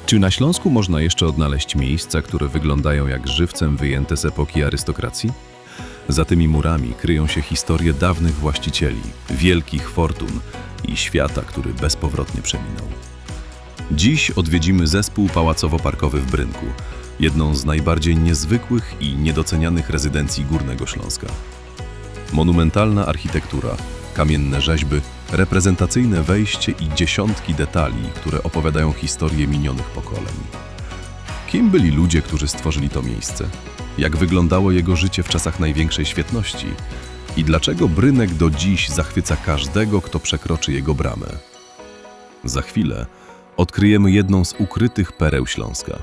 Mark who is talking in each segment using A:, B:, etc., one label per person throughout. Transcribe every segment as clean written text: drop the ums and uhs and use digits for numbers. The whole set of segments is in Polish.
A: Czy na Śląsku można jeszcze odnaleźć miejsca, które wyglądają jak żywcem wyjęte z epoki arystokracji? Za tymi murami kryją się historie dawnych właścicieli, wielkich fortun i świata, który bezpowrotnie przeminął. Dziś odwiedzimy zespół pałacowo-parkowy w Brynku, jedną z najbardziej niezwykłych i niedocenianych rezydencji Górnego Śląska. Monumentalna architektura, kamienne rzeźby, reprezentacyjne wejście i dziesiątki detali, które opowiadają historię minionych pokoleń. Kim byli ludzie, którzy stworzyli to miejsce? Jak wyglądało jego życie w czasach największej świetności? I dlaczego Brynek do dziś zachwyca każdego, kto przekroczy jego bramę? Za chwilę odkryjemy jedną z ukrytych pereł Śląska.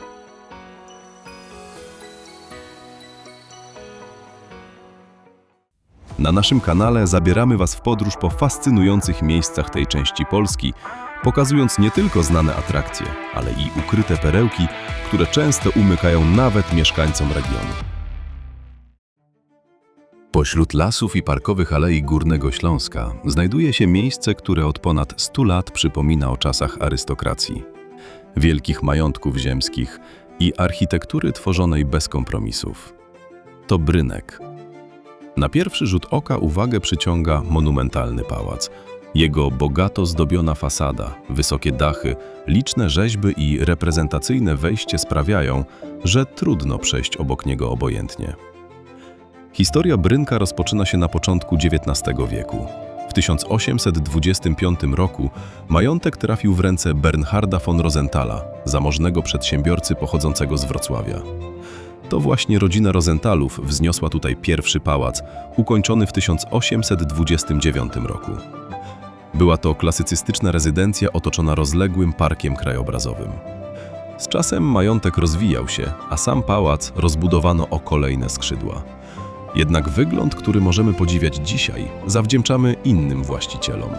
A: Na naszym kanale zabieramy Was w podróż po fascynujących miejscach tej części Polski, pokazując nie tylko znane atrakcje, ale i ukryte perełki, które często umykają nawet mieszkańcom regionu. Pośród lasów i parkowych alei Górnego Śląska znajduje się miejsce, które od ponad 100 lat przypomina o czasach arystokracji, wielkich majątków ziemskich i architektury tworzonej bez kompromisów. To Brynek. Na pierwszy rzut oka uwagę przyciąga monumentalny pałac. Jego bogato zdobiona fasada, wysokie dachy, liczne rzeźby i reprezentacyjne wejście sprawiają, że trudno przejść obok niego obojętnie. Historia Brynka rozpoczyna się na początku XIX wieku. W 1825 roku majątek trafił w ręce Bernharda von Rosenthala, zamożnego przedsiębiorcy pochodzącego z Wrocławia. To właśnie rodzina Rosenthalów wzniosła tutaj pierwszy pałac, ukończony w 1829 roku. Była to klasycystyczna rezydencja otoczona rozległym parkiem krajobrazowym. Z czasem majątek rozwijał się, a sam pałac rozbudowano o kolejne skrzydła. Jednak wygląd, który możemy podziwiać dzisiaj, zawdzięczamy innym właścicielom.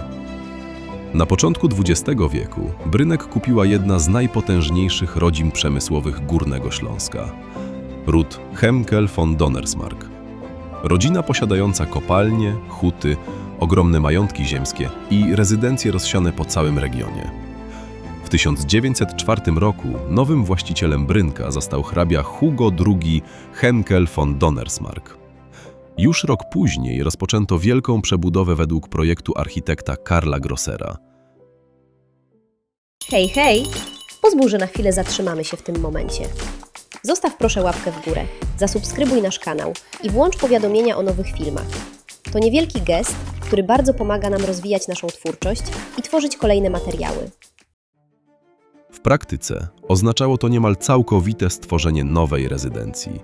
A: Na początku XX wieku Brynek kupiła jedna z najpotężniejszych rodzin przemysłowych Górnego Śląska – ród Hemkel von Donnersmarck. Rodzina posiadająca kopalnie, huty, ogromne majątki ziemskie i rezydencje rozsiane po całym regionie. W 1904 roku nowym właścicielem Brynka został hrabia Hugo II Hemkel von Donnersmarck. Już rok później rozpoczęto wielką przebudowę według projektu architekta Karla Grossera.
B: Hej, hej! Pozwól, że na chwilę zatrzymamy się w tym momencie. Zostaw proszę łapkę w górę, zasubskrybuj nasz kanał i włącz powiadomienia o nowych filmach. To niewielki gest, który bardzo pomaga nam rozwijać naszą twórczość i tworzyć kolejne materiały.
A: W praktyce oznaczało to niemal całkowite stworzenie nowej rezydencji.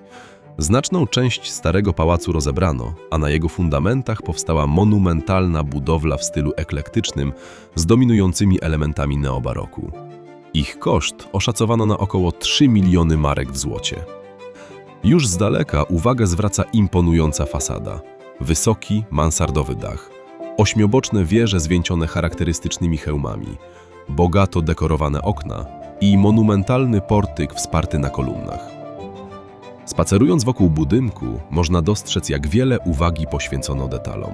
A: Znaczną część starego pałacu rozebrano, a na jego fundamentach powstała monumentalna budowla w stylu eklektycznym z dominującymi elementami neobaroku. Ich koszt oszacowano na około 3 miliony marek w złocie. Już z daleka uwagę zwraca imponująca fasada. Wysoki, mansardowy dach, ośmioboczne wieże zwieńczone charakterystycznymi hełmami, bogato dekorowane okna i monumentalny portyk wsparty na kolumnach. Spacerując wokół budynku, można dostrzec, jak wiele uwagi poświęcono detalom.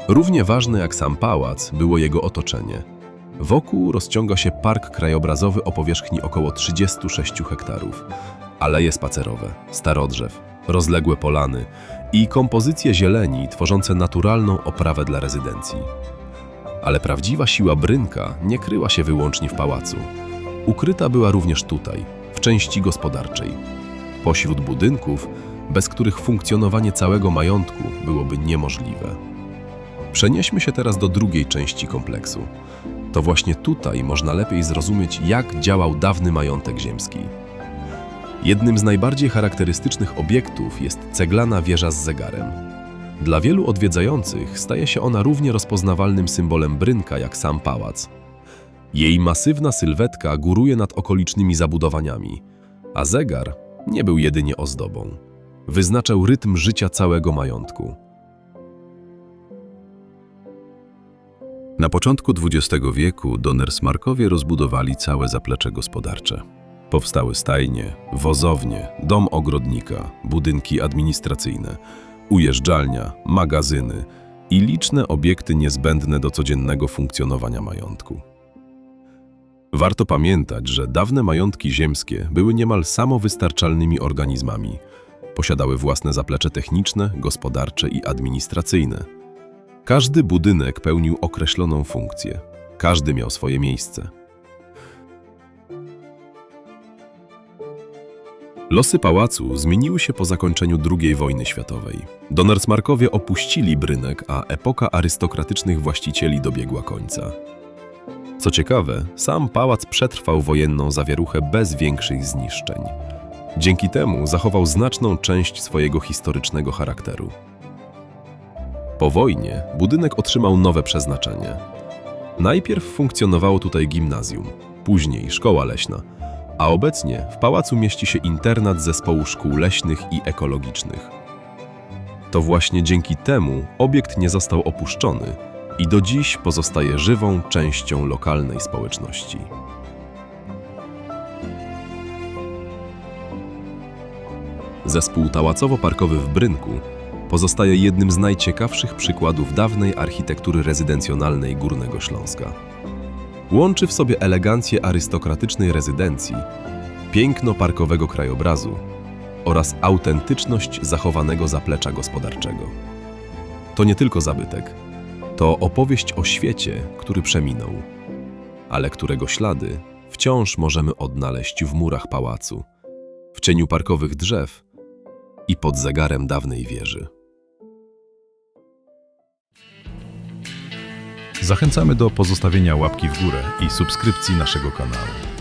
A: Równie ważne jak sam pałac było jego otoczenie. Wokół rozciąga się park krajobrazowy o powierzchni około 36 hektarów, aleje spacerowe, starodrzew, rozległe polany i kompozycje zieleni tworzące naturalną oprawę dla rezydencji. Ale prawdziwa siła Brynka nie kryła się wyłącznie w pałacu. Ukryta była również tutaj, w części gospodarczej. Pośród budynków, bez których funkcjonowanie całego majątku byłoby niemożliwe. Przenieśmy się teraz do drugiej części kompleksu. To właśnie tutaj można lepiej zrozumieć, jak działał dawny majątek ziemski. Jednym z najbardziej charakterystycznych obiektów jest ceglana wieża z zegarem. Dla wielu odwiedzających staje się ona równie rozpoznawalnym symbolem Brynka jak sam pałac. Jej masywna sylwetka góruje nad okolicznymi zabudowaniami, a zegar nie był jedynie ozdobą. Wyznaczał rytm życia całego majątku. Na początku XX wieku Donnersmarckowie rozbudowali całe zaplecze gospodarcze. Powstały stajnie, wozownie, dom ogrodnika, budynki administracyjne, ujeżdżalnia, magazyny i liczne obiekty niezbędne do codziennego funkcjonowania majątku. Warto pamiętać, że dawne majątki ziemskie były niemal samowystarczalnymi organizmami. Posiadały własne zaplecze techniczne, gospodarcze i administracyjne. Każdy budynek pełnił określoną funkcję. Każdy miał swoje miejsce. Losy pałacu zmieniły się po zakończeniu II wojny światowej. Donnersmarkowie opuścili Brynek, a epoka arystokratycznych właścicieli dobiegła końca. Co ciekawe, sam pałac przetrwał wojenną zawieruchę bez większych zniszczeń. Dzięki temu zachował znaczną część swojego historycznego charakteru. Po wojnie budynek otrzymał nowe przeznaczenie. Najpierw funkcjonowało tutaj gimnazjum, później szkoła leśna, a obecnie w pałacu mieści się internat zespołu szkół leśnych i ekologicznych. To właśnie dzięki temu obiekt nie został opuszczony i do dziś pozostaje żywą częścią lokalnej społeczności. Zespół tałacowo-parkowy w Brynku pozostaje jednym z najciekawszych przykładów dawnej architektury rezydencjonalnej Górnego Śląska. Łączy w sobie elegancję arystokratycznej rezydencji, piękno parkowego krajobrazu oraz autentyczność zachowanego zaplecza gospodarczego. To nie tylko zabytek, to opowieść o świecie, który przeminął, ale którego ślady wciąż możemy odnaleźć w murach pałacu, w cieniu parkowych drzew i pod zegarem dawnej wieży.
C: Zachęcamy do pozostawienia łapki w górę i subskrypcji naszego kanału.